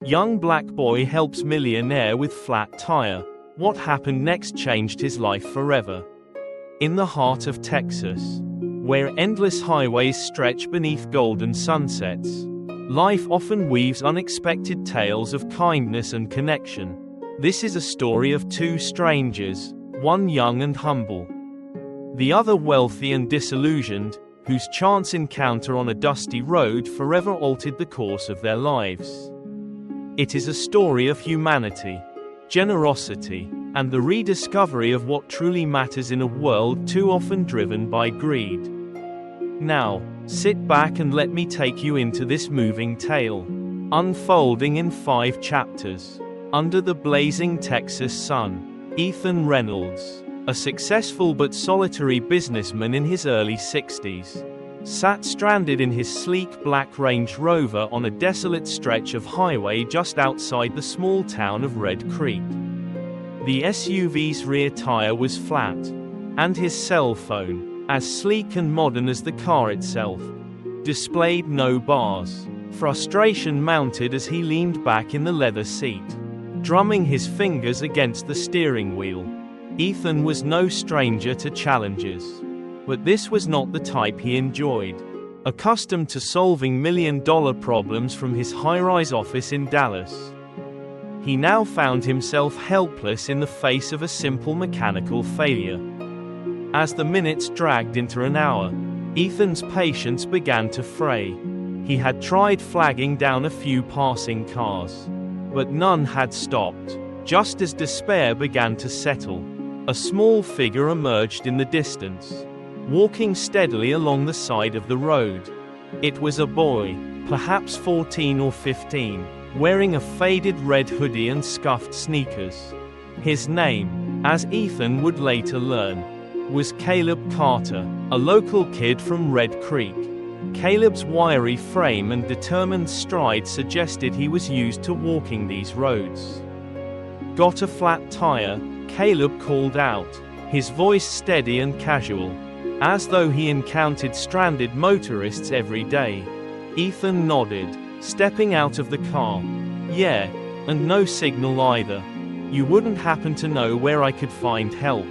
Young black boy helps millionaire with flat tire. What happened next changed his life forever. In the heart of Texas, where endless highways stretch beneath golden sunsets, life often weaves unexpected tales of kindness and connection. This is a story of two strangers, one young and humble, the other wealthy and disillusioned, whose chance encounter on a dusty road forever altered the course of their lives. It is a story of humanity, generosity, and the rediscovery of what truly matters in a world too often driven by greed. Now, sit back and let me take you into this moving tale, unfolding in 5 chapters. Under the blazing Texas sun, Ethan Reynolds, a successful but solitary businessman in his early 60s, sat stranded in his sleek black Range Rover on a desolate stretch of highway just outside the small town of Red Creek. The SUV's rear tire was flat, and his cell phone, as sleek and modern as the car itself, displayed no bars. Frustration mounted as he leaned back in the leather seat, drumming his fingers against the steering wheel. Ethan was no stranger to challenges, but this was not the type he enjoyed. Accustomed to solving million-dollar problems from his high-rise office in Dallas, he now found himself helpless in the face of a simple mechanical failure. As the minutes dragged into an hour, Ethan's patience began to fray. He had tried flagging down a few passing cars, but none had stopped. Just as despair began to settle, a small figure emerged in the distance, walking steadily along the side of the road. It was a boy, perhaps 14 or 15, wearing a faded red hoodie and scuffed sneakers. His name, as Ethan would later learn, was Caleb Carter, a local kid from Red Creek. Caleb's wiry frame and determined stride suggested he was used to walking these roads. "Got a flat tire?" Caleb called out, his voice steady and casual, as though he encountered stranded motorists every day. Ethan nodded, stepping out of the car. "Yeah, and no signal either. You wouldn't happen to know where I could find help,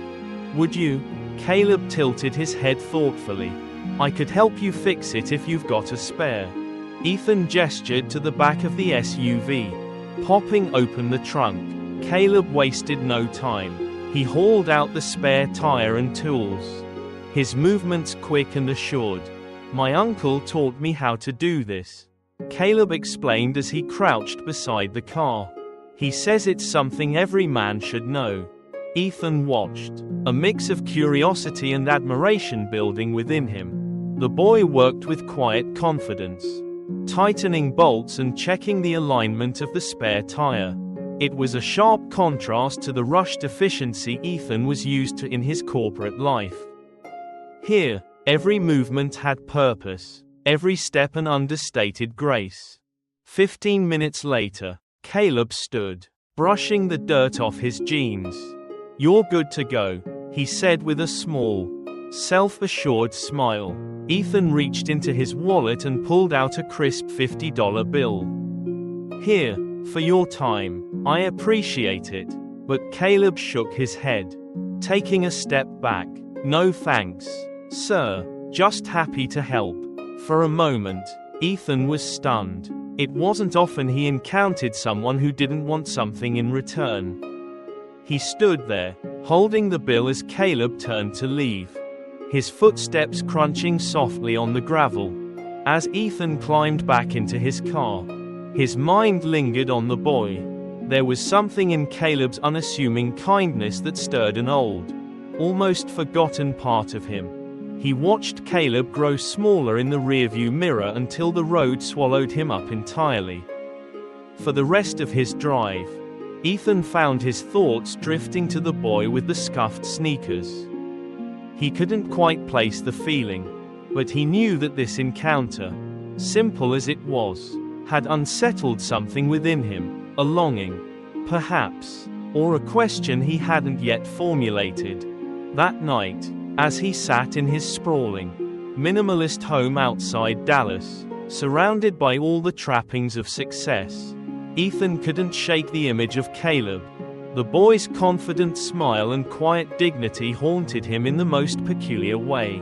would you?" Caleb tilted his head thoughtfully. "I could help you fix it if you've got a spare." Ethan gestured to the back of the SUV, popping open the trunk. Caleb wasted no time. He hauled out the spare tire and tools, his movements quick and assured. "My uncle taught me how to do this," Caleb explained as he crouched beside the car. "He says it's something every man should know." Ethan watched, a mix of curiosity and admiration building within him. The boy worked with quiet confidence, tightening bolts and checking the alignment of the spare tire. It was a sharp contrast to the rushed efficiency Ethan was used to in his corporate life. Here, every movement had purpose, every step an understated grace. 15 minutes later, Caleb stood, brushing the dirt off his jeans. "You're good to go," he said with a small, self-assured smile. Ethan reached into his wallet and pulled out a crisp $50 bill. "Here, for your time. I appreciate it." But Caleb shook his head, taking a step back. "No thanks, sir. Just happy to help." For a moment, Ethan was stunned. It wasn't often he encountered someone who didn't want something in return. He stood there, holding the bill as Caleb turned to leave, his footsteps crunching softly on the gravel. As Ethan climbed back into his car, his mind lingered on the boy. There was something in Caleb's unassuming kindness that stirred an old, almost forgotten part of him. He watched Caleb grow smaller in the rearview mirror until the road swallowed him up entirely. For the rest of his drive, Ethan found his thoughts drifting to the boy with the scuffed sneakers. He couldn't quite place the feeling, but he knew that this encounter, simple as it was, had unsettled something within him, a longing, perhaps, or a question he hadn't yet formulated. That night, as he sat in his sprawling, minimalist home outside Dallas, surrounded by all the trappings of success, Ethan couldn't shake the image of Caleb. The boy's confident smile and quiet dignity haunted him in the most peculiar way.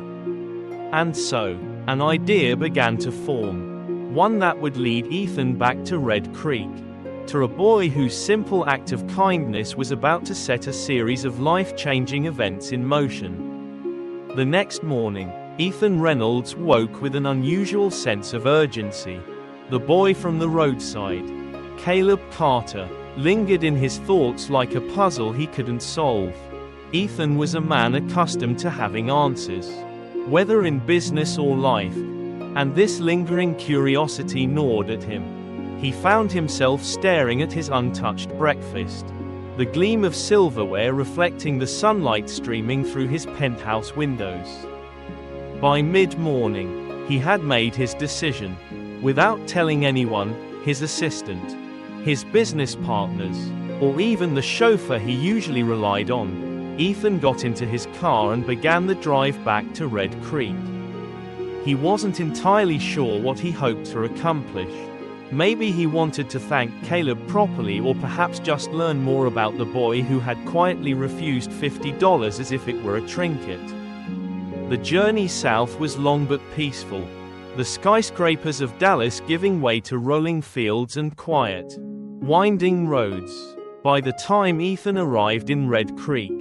And so, an idea began to form. One that would lead Ethan back to Red Creek. To a boy whose simple act of kindness was about to set a series of life-changing events in motion. The next morning, Ethan Reynolds woke with an unusual sense of urgency. The boy from the roadside, Caleb Carter, lingered in his thoughts like a puzzle he couldn't solve. Ethan was a man accustomed to having answers, whether in business or life, and this lingering curiosity gnawed at him. He found himself staring at his untouched breakfast, the gleam of silverware reflecting the sunlight streaming through his penthouse windows. By mid-morning, he had made his decision. Without telling anyone, his assistant, his business partners, or even the chauffeur he usually relied on, Ethan got into his car and began the drive back to Red Creek. He wasn't entirely sure what he hoped to accomplish. Maybe he wanted to thank Caleb properly, or perhaps just learn more about the boy who had quietly refused $50 as if it were a trinket. The journey south was long but peaceful, the skyscrapers of Dallas giving way to rolling fields and quiet, winding roads. By the time Ethan arrived in Red Creek,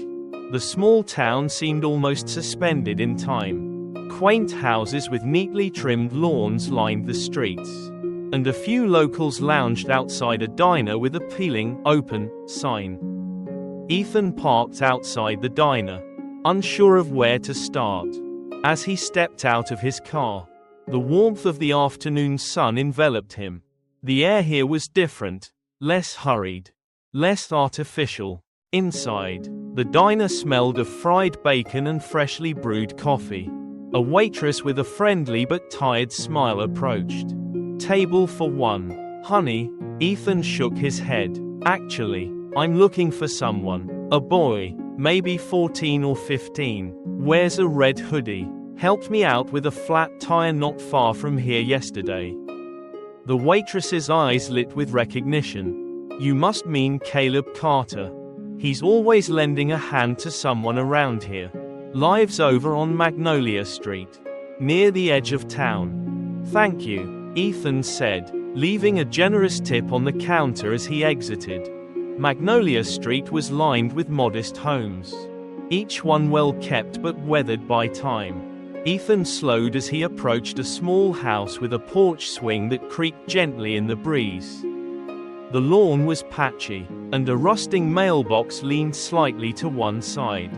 the small town seemed almost suspended in time. Quaint houses with neatly trimmed lawns lined the streets, and a few locals lounged outside a diner with appealing, "Open" sign. Ethan parked outside the diner, unsure of where to start. As he stepped out of his car, the warmth of the afternoon sun enveloped him. The air here was different, less hurried, less artificial. Inside, the diner smelled of fried bacon and freshly brewed coffee. A waitress with a friendly but tired smile approached. "Table for one, honey." Ethan shook his head. "Actually, I'm looking for someone. A boy, maybe 14 or 15, wears a red hoodie. Helped me out with a flat tire not far from here yesterday." The waitress's eyes lit with recognition. "You must mean Caleb Carter. He's always lending a hand to someone around here. Lives over on Magnolia Street, near the edge of town." "Thank you," Ethan said, leaving a generous tip on the counter as he exited. Magnolia Street was lined with modest homes, each one well kept but weathered by time. Ethan slowed as he approached a small house with a porch swing that creaked gently in the breeze. The lawn was patchy, and a rusting mailbox leaned slightly to one side.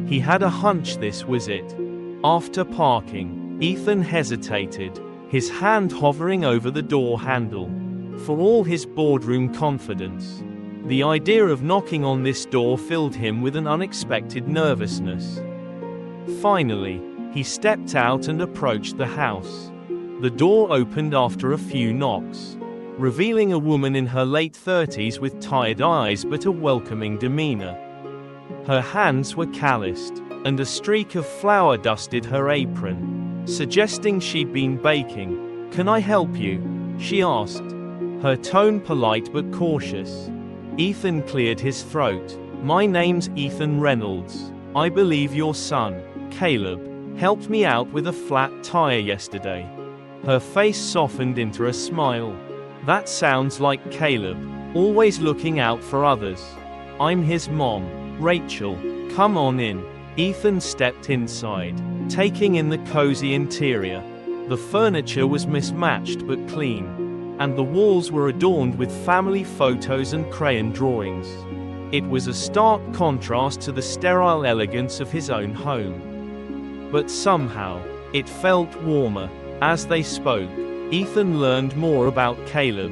He had a hunch this was it. After parking, Ethan hesitated, his hand hovering over the door handle. For all his boardroom confidence, the idea of knocking on this door filled him with an unexpected nervousness. Finally, he stepped out and approached the house. The door opened after a few knocks, revealing a woman in her late 30s with tired eyes but a welcoming demeanor. Her hands were calloused, and a streak of flour dusted her apron, suggesting she'd been baking. "Can I help you?" she asked, her tone polite but cautious. Ethan cleared his throat. "My name's Ethan Reynolds. I believe your son, Caleb, helped me out with a flat tire yesterday." Her face softened into a smile. "That sounds like Caleb, always looking out for others. I'm his mom, Rachel. Come on in." Ethan stepped inside, taking in the cozy interior. The furniture was mismatched but clean, and the walls were adorned with family photos and crayon drawings. It was a stark contrast to the sterile elegance of his own home. But somehow, it felt warmer. As they spoke, Ethan learned more about Caleb.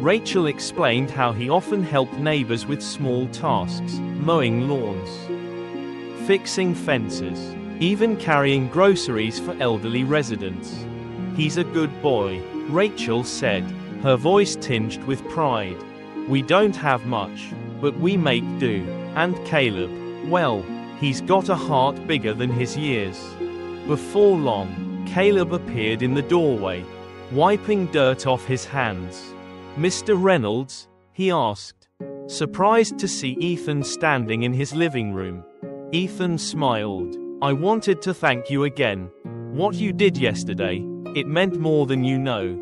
Rachel explained how he often helped neighbors with small tasks, mowing lawns, fixing fences, even carrying groceries for elderly residents. "He's a good boy," Rachel said, her voice tinged with pride. "We don't have much, but we make do. And Caleb, well, he's got a heart bigger than his years." Before long, Caleb appeared in the doorway, wiping dirt off his hands. "Mr. Reynolds," he asked, surprised to see Ethan standing in his living room. Ethan smiled. I wanted to thank you again. What you did yesterday, it meant more than you know.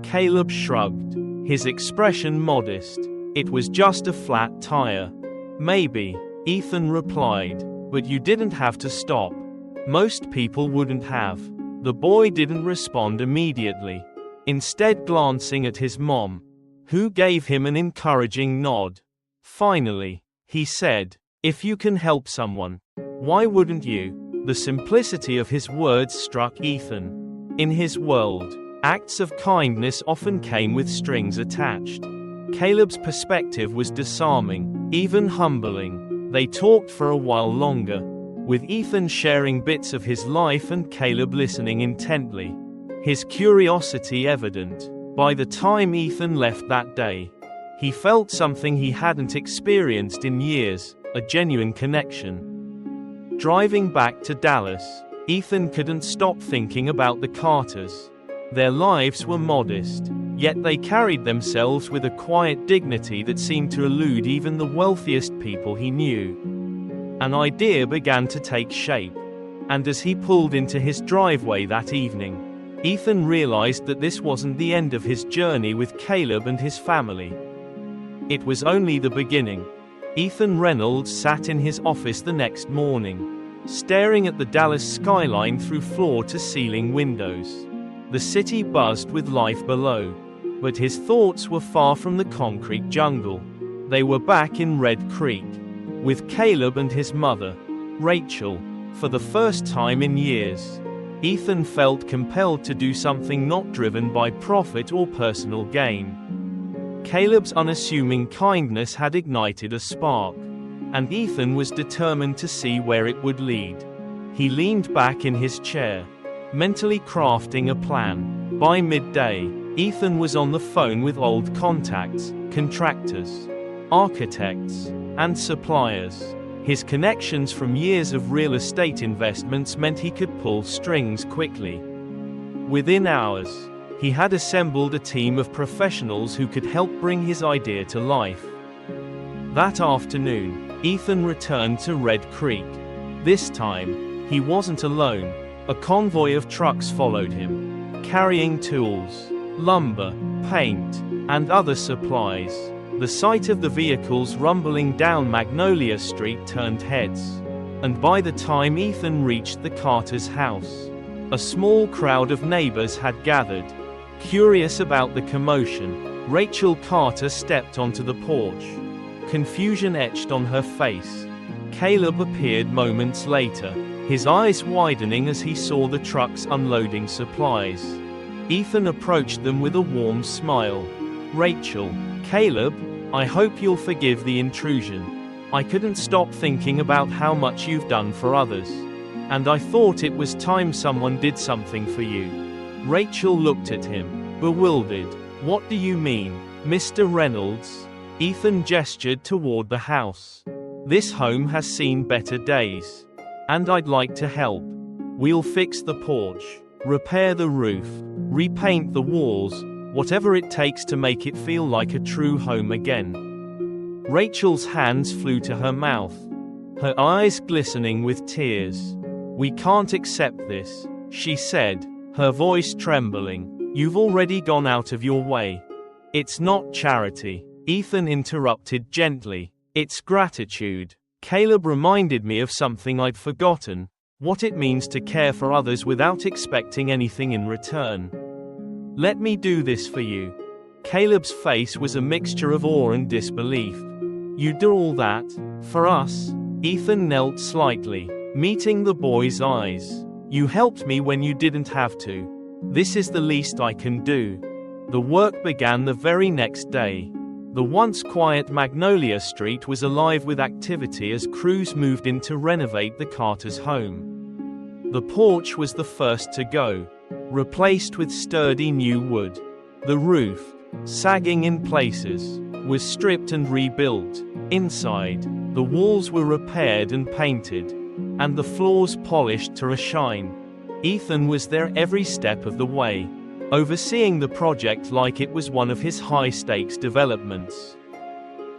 Caleb shrugged, his expression modest. It was just a flat tire. Maybe, Ethan replied, but you didn't have to stop. Most people wouldn't have. The boy didn't respond immediately, instead glancing at his mom, who gave him an encouraging nod. Finally, he said, if you can help someone, why wouldn't you? The simplicity of his words struck Ethan. In his world, acts of kindness often came with strings attached. Caleb's perspective was disarming, even humbling. They talked for a while longer, with Ethan sharing bits of his life and Caleb listening intently, his curiosity evident. By the time Ethan left that day, he felt something he hadn't experienced in years, a genuine connection. Driving back to Dallas, Ethan couldn't stop thinking about the Carters. Their lives were modest, yet they carried themselves with a quiet dignity that seemed to elude even the wealthiest people he knew. An idea began to take shape, and as he pulled into his driveway that evening, Ethan realized that this wasn't the end of his journey with Caleb and his family. It was only the beginning. Ethan Reynolds sat in his office the next morning, staring at the Dallas skyline through floor-to-ceiling windows. The city buzzed with life below, but his thoughts were far from the concrete jungle. They were back in Red Creek, with Caleb and his mother, Rachel. For the first time in years, Ethan felt compelled to do something not driven by profit or personal gain. Caleb's unassuming kindness had ignited a spark, and Ethan was determined to see where it would lead. He leaned back in his chair, mentally crafting a plan. By midday, Ethan was on the phone with old contacts, contractors, architects, and suppliers. His connections from years of real estate investments meant he could pull strings quickly. Within hours, he had assembled a team of professionals who could help bring his idea to life. That afternoon, Ethan returned to Red Creek. This time, he wasn't alone. A convoy of trucks followed him, carrying tools, lumber, paint, and other supplies. The sight of the vehicles rumbling down Magnolia Street turned heads, and by the time Ethan reached the Carter's house, a small crowd of neighbors had gathered, curious about the commotion. Rachel Carter stepped onto the porch, confusion etched on her face. Caleb appeared moments later, his eyes widening as he saw the trucks unloading supplies. Ethan approached them with a warm smile. Rachel, Caleb, I hope you'll forgive the intrusion. I couldn't stop thinking about how much you've done for others, and I thought it was time someone did something for you. Rachel looked at him, bewildered. What do you mean, Mr. Reynolds? Ethan gestured toward the house. This home has seen better days, and I'd like to help. We'll fix the porch, repair the roof, repaint the walls, whatever it takes to make it feel like a true home again. Rachel's hands flew to her mouth, her eyes glistening with tears. We can't accept this, she said, her voice trembling. You've already gone out of your way. It's not charity, Ethan interrupted gently. It's gratitude. Caleb reminded me of something I'd forgotten, what it means to care for others without expecting anything in return. Let me do this for you. Caleb's face was a mixture of awe and disbelief. You do all that? For us? Ethan knelt slightly, meeting the boy's eyes. You helped me when you didn't have to. This is the least I can do. The work began the very next day. The once quiet Magnolia Street was alive with activity as crews moved in to renovate the Carter's home. The porch was the first to go, replaced with sturdy new wood. The roof, sagging in places, was stripped and rebuilt. Inside, the walls were repaired and painted, and the floors polished to a shine. Ethan was there every step of the way, overseeing the project like it was one of his high-stakes developments.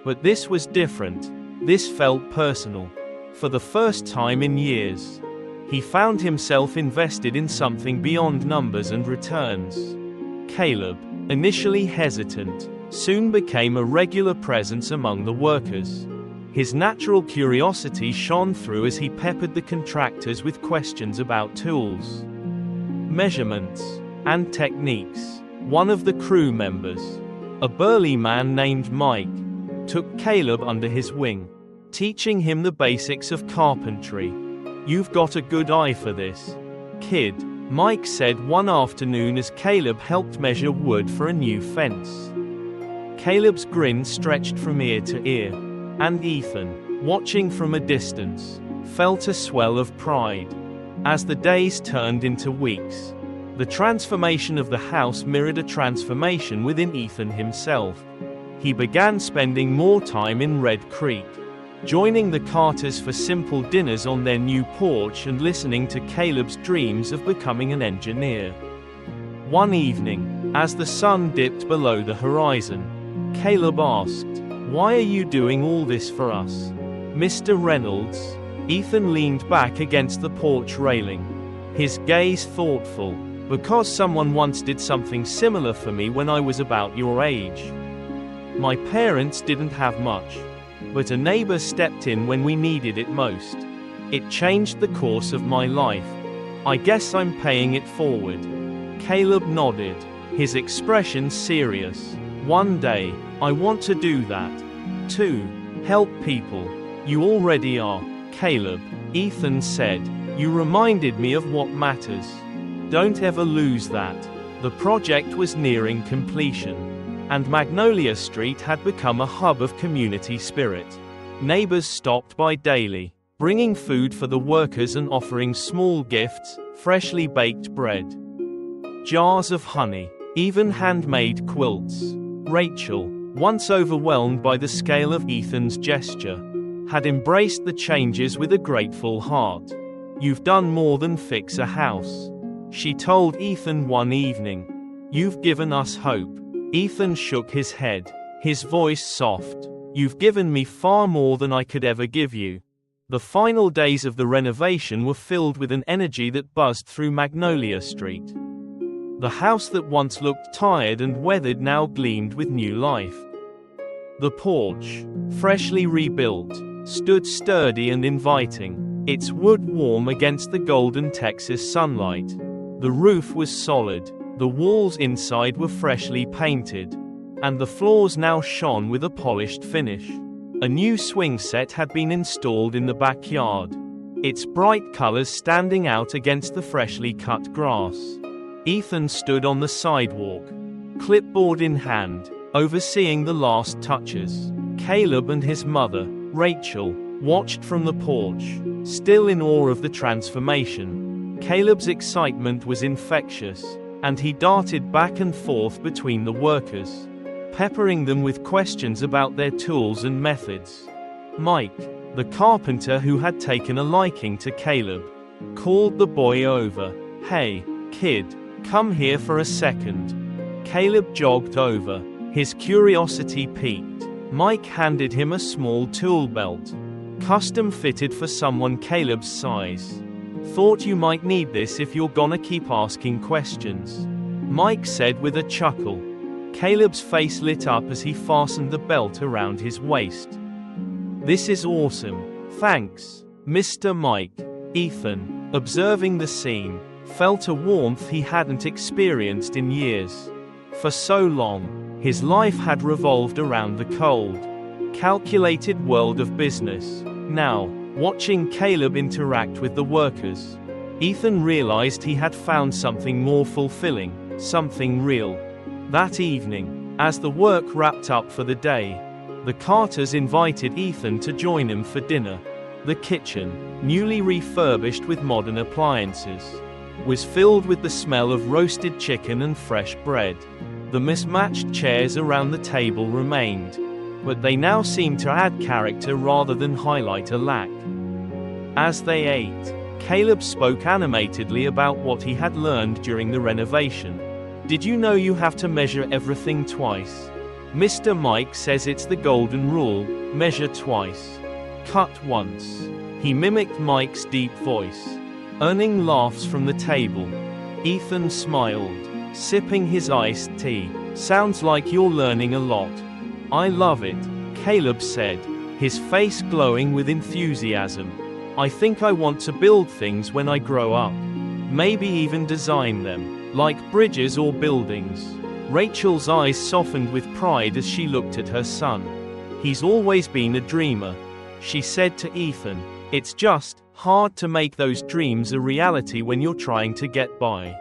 But this was different. This felt personal. For the first time in years, he found himself invested in something beyond numbers and returns. Caleb, initially hesitant, soon became a regular presence among the workers. His natural curiosity shone through as he peppered the contractors with questions about tools, measurements, and techniques. One of the crew members, a burly man named Mike, took Caleb under his wing, teaching him the basics of carpentry. "You've got a good eye for this, kid," Mike said one afternoon as Caleb helped measure wood for a new fence. Caleb's grin stretched from ear to ear, and Ethan, watching from a distance, felt a swell of pride. As the days turned into weeks, the transformation of the house mirrored a transformation within Ethan himself. He began spending more time in Red Creek, joining the Carters for simple dinners on their new porch and listening to Caleb's dreams of becoming an engineer. One evening, as the sun dipped below the horizon, Caleb asked, "Why are you doing all this for us, Mr. Reynolds?" Ethan leaned back against the porch railing, his gaze thoughtful. "Because someone once did something similar for me when I was about your age. My parents didn't have much, but a neighbor stepped in when we needed it most. It changed the course of my life. I guess I'm paying it forward." Caleb nodded, his expression serious. "One day, I want to do that, too. Help people." "You already are, Caleb," Ethan said. "You reminded me of what matters. Don't ever lose that." The project was nearing completion, and Magnolia Street had become a hub of community spirit. Neighbors stopped by daily, bringing food for the workers and offering small gifts, freshly baked bread, jars of honey, even handmade quilts. Rachel, once overwhelmed by the scale of Ethan's gesture, had embraced the changes with a grateful heart. "You've done more than fix a house," she told Ethan one evening. "You've given us hope." Ethan shook his head, his voice soft. "You've given me far more than I could ever give you." The final days of the renovation were filled with an energy that buzzed through Magnolia Street. The house that once looked tired and weathered now gleamed with new life. The porch, freshly rebuilt, stood sturdy and inviting, its wood warm against the golden Texas sunlight. The roof was solid, the walls inside were freshly painted, and the floors now shone with a polished finish. A new swing set had been installed in the backyard, its bright colors standing out against the freshly cut grass. Ethan stood on the sidewalk, clipboard in hand, overseeing the last touches. Caleb and his mother, Rachel, watched from the porch, still in awe of the transformation. Caleb's excitement was infectious, and he darted back and forth between the workers, peppering them with questions about their tools and methods. Mike, the carpenter who had taken a liking to Caleb, called the boy over. "Hey, kid, come here for a second." Caleb jogged over, his curiosity piqued. Mike handed him a small tool belt, custom fitted for someone Caleb's size. "Thought you might need this if you're gonna keep asking questions," Mike said with a chuckle. Caleb's face lit up as he fastened the belt around his waist. "This is awesome. Thanks, Mr. Mike." Ethan, observing the scene, felt a warmth he hadn't experienced in years. For so long, his life had revolved around the cold, calculated world of business. Now, watching Caleb interact with the workers, Ethan realized he had found something more fulfilling, something real. That evening, as the work wrapped up for the day, the Carters invited Ethan to join them for dinner. The kitchen, newly refurbished with modern appliances, was filled with the smell of roasted chicken and fresh bread. The mismatched chairs around the table remained, but they now seemed to add character rather than highlight a lack. As they ate, Caleb spoke animatedly about what he had learned during the renovation. "Did you know you have to measure everything twice? Mr. Mike says it's the golden rule, measure twice, cut once. He mimicked Mike's deep voice, earning laughs from the table. Ethan smiled, sipping his iced tea. Sounds like you're learning a lot. I love it, Caleb said, his face glowing with enthusiasm. I think I want to build things when I grow up. Maybe even design them, like bridges or buildings. Rachel's eyes softened with pride as she looked at her son. He's always been a dreamer, she said to Ethan. It's just hard to make those dreams a reality when you're trying to get by.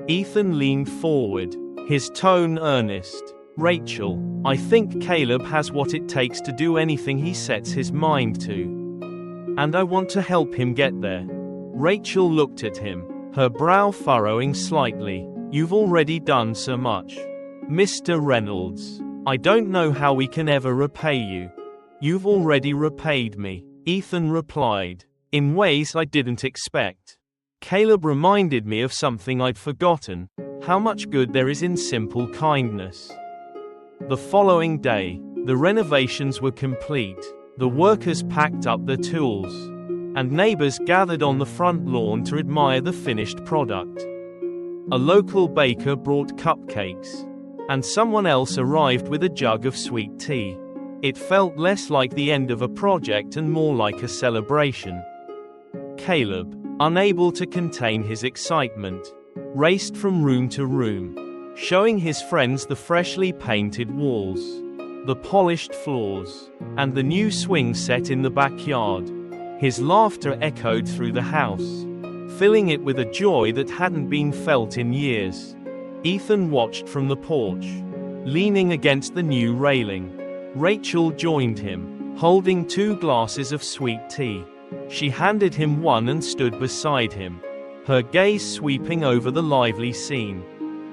Ethan leaned forward, his tone earnest. Rachel, I think Caleb has what it takes to do anything he sets his mind to. And I want to help him get there. Rachel looked at him, her brow furrowing slightly. You've already done so much, Mr. Reynolds. I don't know how we can ever repay you. You've already repaid me, Ethan replied, in ways I didn't expect. Caleb reminded me of something I'd forgotten, how much good there is in simple kindness. The following day, the renovations were complete. The workers packed up their tools, and neighbors gathered on the front lawn to admire the finished product. A local baker brought cupcakes, and someone else arrived with a jug of sweet tea. It felt less like the end of a project and more like a celebration. Caleb, unable to contain his excitement, raced from room to room, showing his friends the freshly painted walls, the polished floors, and the new swing set in the backyard. His laughter echoed through the house, filling it with a joy that hadn't been felt in years. Ethan watched from the porch, leaning against the new railing. Rachel joined him, holding 2 glasses of sweet tea. She handed him one and stood beside him, her gaze sweeping over the lively scene.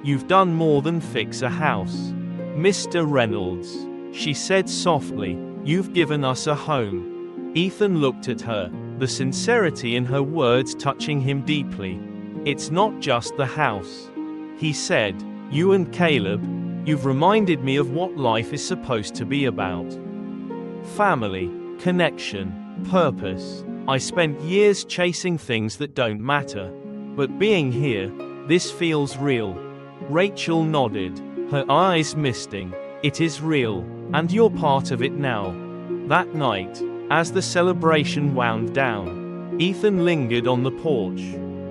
You've done more than fix a house, Mr. Reynolds, she said softly. You've given us a home. Ethan looked at her, the sincerity in her words touching him deeply. It's not just the house, he said. You and Caleb, you've reminded me of what life is supposed to be about. Family, connection, purpose. I spent years chasing things that don't matter. But being here, this feels real. Rachel nodded, her eyes misting. It is real, and you're part of it now. That night, as the celebration wound down, Ethan lingered on the porch,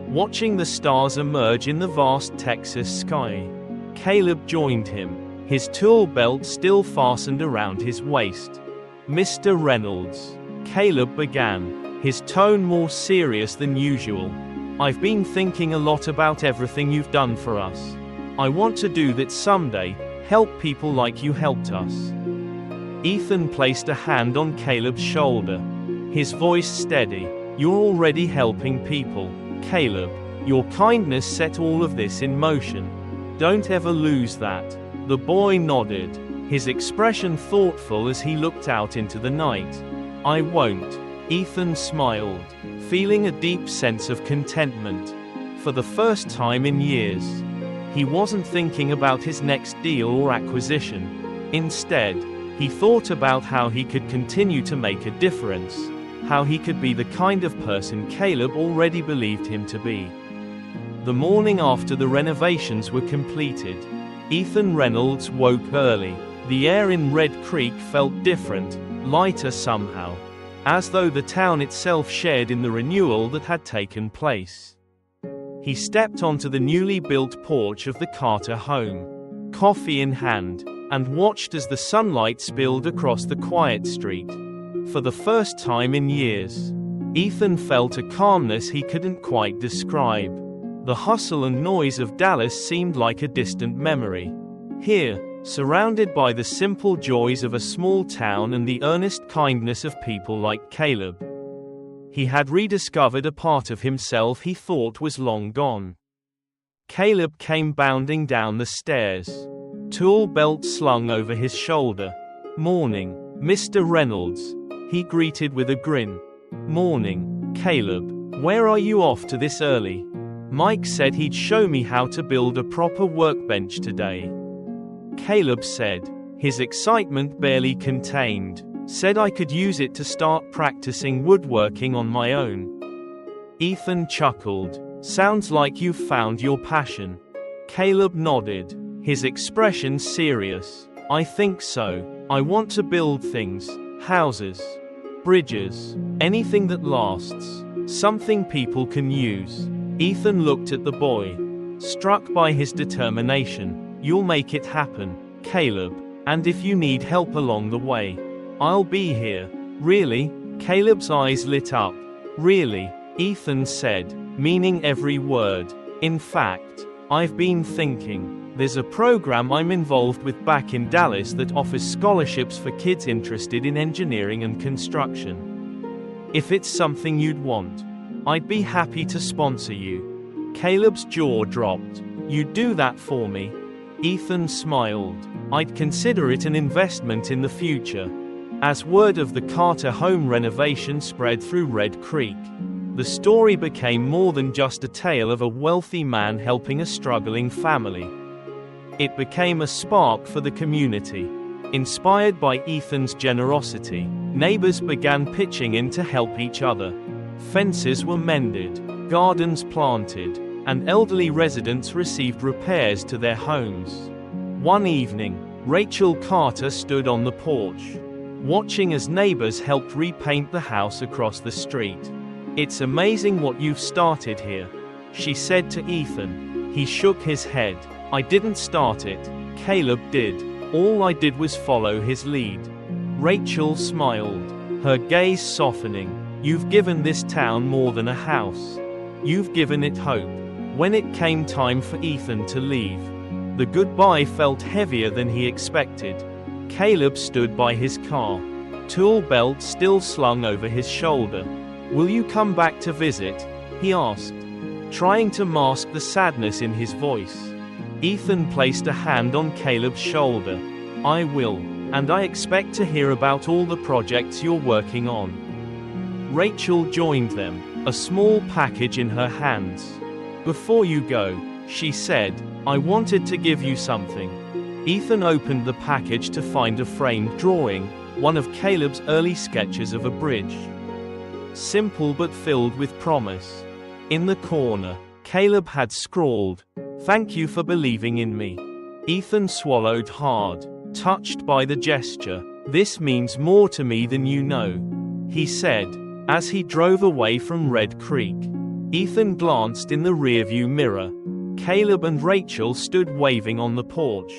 watching the stars emerge in the vast Texas sky. Caleb joined him, his tool belt still fastened around his waist. Mr. Reynolds, Caleb began, his tone more serious than usual. I've been thinking a lot about everything you've done for us. I want to do that someday, help people like you helped us. Ethan placed a hand on Caleb's shoulder, his voice steady. You're already helping people, Caleb. Your kindness set all of this in motion. Don't ever lose that. The boy nodded, his expression thoughtful as he looked out into the night. I won't. Ethan smiled, feeling a deep sense of contentment. For the first time in years, he wasn't thinking about his next deal or acquisition. Instead, he thought about how he could continue to make a difference, how he could be the kind of person Caleb already believed him to be. The morning after the renovations were completed, Ethan Reynolds woke early. The air in Red Creek felt different, lighter somehow, as though the town itself shared in the renewal that had taken place. He stepped onto the newly built porch of the Carter home, coffee in hand, and watched as the sunlight spilled across the quiet street. For the first time in years, Ethan felt a calmness he couldn't quite describe. The hustle and noise of Dallas seemed like a distant memory. Here, surrounded by the simple joys of a small town and the earnest kindness of people like Caleb, he had rediscovered a part of himself he thought was long gone. Caleb came bounding down the stairs, tool belt slung over his shoulder. Morning, Mr. Reynolds, he greeted with a grin. Morning, Caleb. Where are you off to this early? Mike said he'd show me how to build a proper workbench today. Caleb said, his excitement barely contained. Said I could use it to start practicing woodworking on my own. Ethan chuckled. Sounds like you've found your passion. Caleb nodded, his expression serious. I think so. I want to build things, houses, bridges, anything that lasts, something people can use. Ethan looked at the boy, struck by his determination. You'll make it happen, Caleb, and if you need help along the way, I'll be here. Really? Caleb's eyes lit up. Really? Ethan said, meaning every word. In fact, I've been thinking. There's a program I'm involved with back in Dallas that offers scholarships for kids interested in engineering and construction. If it's something you'd want, I'd be happy to sponsor you. Caleb's jaw dropped. You'd do that for me? Ethan smiled. I'd consider it an investment in the future. As word of the Carter home renovation spread through Red Creek, the story became more than just a tale of a wealthy man helping a struggling family. It became a spark for the community. Inspired by Ethan's generosity, neighbors began pitching in to help each other. Fences were mended, gardens planted, and elderly residents received repairs to their homes. One evening, Rachel Carter stood on the porch, watching as neighbors helped repaint the house across the street. It's amazing what you've started here, she said to Ethan. He shook his head. I didn't start it, Caleb did. All I did was follow his lead. Rachel smiled, her gaze softening. You've given this town more than a house. You've given it hope. When it came time for Ethan to leave, the goodbye felt heavier than he expected. Caleb stood by his car, tool belt still slung over his shoulder. Will you come back to visit? He asked, trying to mask the sadness in his voice. Ethan placed a hand on Caleb's shoulder. I will, and I expect to hear about all the projects you're working on. Rachel joined them, a small package in her hands. Before you go, she said, I wanted to give you something. Ethan opened the package to find a framed drawing, one of Caleb's early sketches of a bridge. Simple but filled with promise. In the corner, Caleb had scrawled, Thank you for believing in me. Ethan swallowed hard, touched by the gesture. This means more to me than you know, he said, as he drove away from Red Creek. Ethan glanced in the rearview mirror. Caleb and Rachel stood waving on the porch,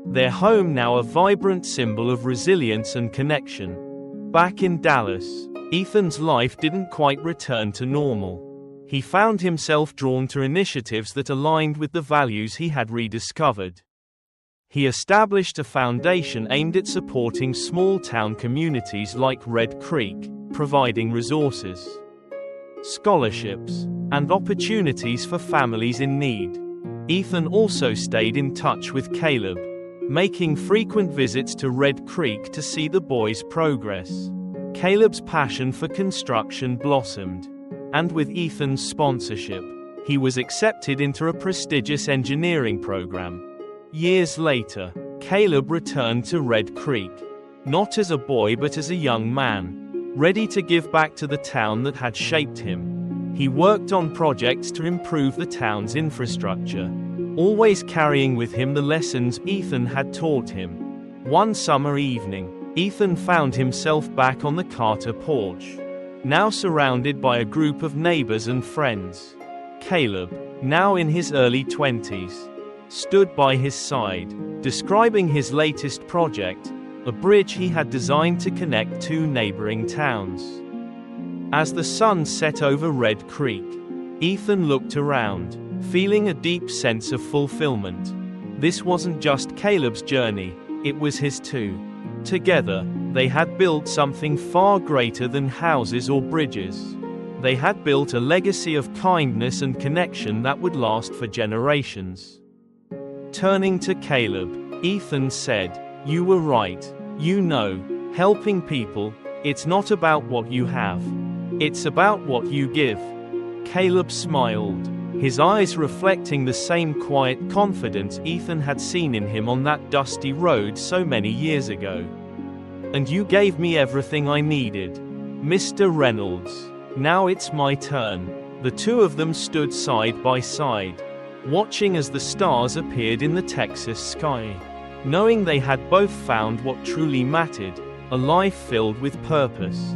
their home now a vibrant symbol of resilience and connection. Back in Dallas, Ethan's life didn't quite return to normal. He found himself drawn to initiatives that aligned with the values he had rediscovered. He established a foundation aimed at supporting small-town communities like Red Creek, providing resources, scholarships, and opportunities for families in need. Ethan also stayed in touch with Caleb, making frequent visits to Red Creek to see the boys' progress. Caleb's passion for construction blossomed, and with Ethan's sponsorship, he was accepted into a prestigious engineering program. Years later, Caleb returned to Red Creek, not as a boy but as a young man, ready to give back to the town that had shaped him. He worked on projects to improve the town's infrastructure, always carrying with him the lessons Ethan had taught him. One summer evening, Ethan found himself back on the Carter porch, now surrounded by a group of neighbors and friends. Caleb, now in his early 20s, stood by his side, describing his latest project, a bridge he had designed to connect two neighboring towns. As the sun set over Red Creek, Ethan looked around, feeling a deep sense of fulfillment. This wasn't just Caleb's journey, it was his too. Together, they had built something far greater than houses or bridges. They had built a legacy of kindness and connection that would last for generations. Turning to Caleb, Ethan said, You were right. You know, helping people, it's not about what you have. It's about what you give. Caleb smiled, his eyes reflecting the same quiet confidence Ethan had seen in him on that dusty road so many years ago. "And you gave me everything I needed, Mr. Reynolds. Now it's my turn." The two of them stood side by side, watching as the stars appeared in the Texas sky, knowing they had both found what truly mattered, a life filled with purpose,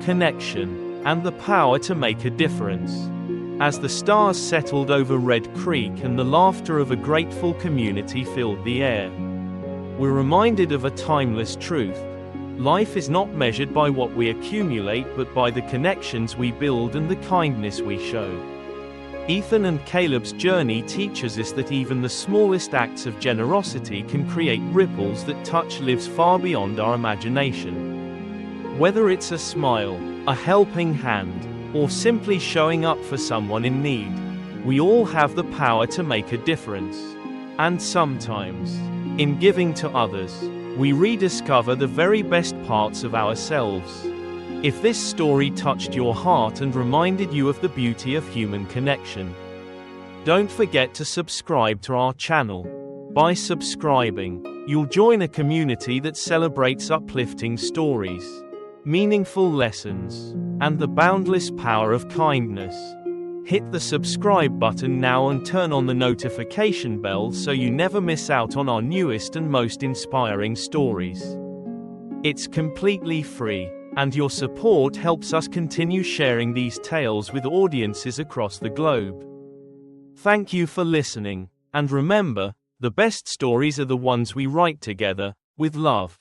connection, and the power to make a difference. As the stars settled over Red Creek and the laughter of a grateful community filled the air, we're reminded of a timeless truth. Life is not measured by what we accumulate but by the connections we build and the kindness we show. Ethan and Caleb's journey teaches us that even the smallest acts of generosity can create ripples that touch lives far beyond our imagination. Whether it's a smile, a helping hand, or simply showing up for someone in need, we all have the power to make a difference. And sometimes, in giving to others, we rediscover the very best parts of ourselves. If this story touched your heart and reminded you of the beauty of human connection, don't forget to subscribe to our channel. By subscribing, you'll join a community that celebrates uplifting stories, meaningful lessons, and the boundless power of kindness. Hit the subscribe button now and turn on the notification bell so you never miss out on our newest and most inspiring stories. It's completely free, and your support helps us continue sharing these tales with audiences across the globe. Thank you for listening, and remember, the best stories are the ones we write together, with love,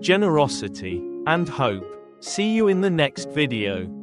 generosity, and hope. See you in the next video.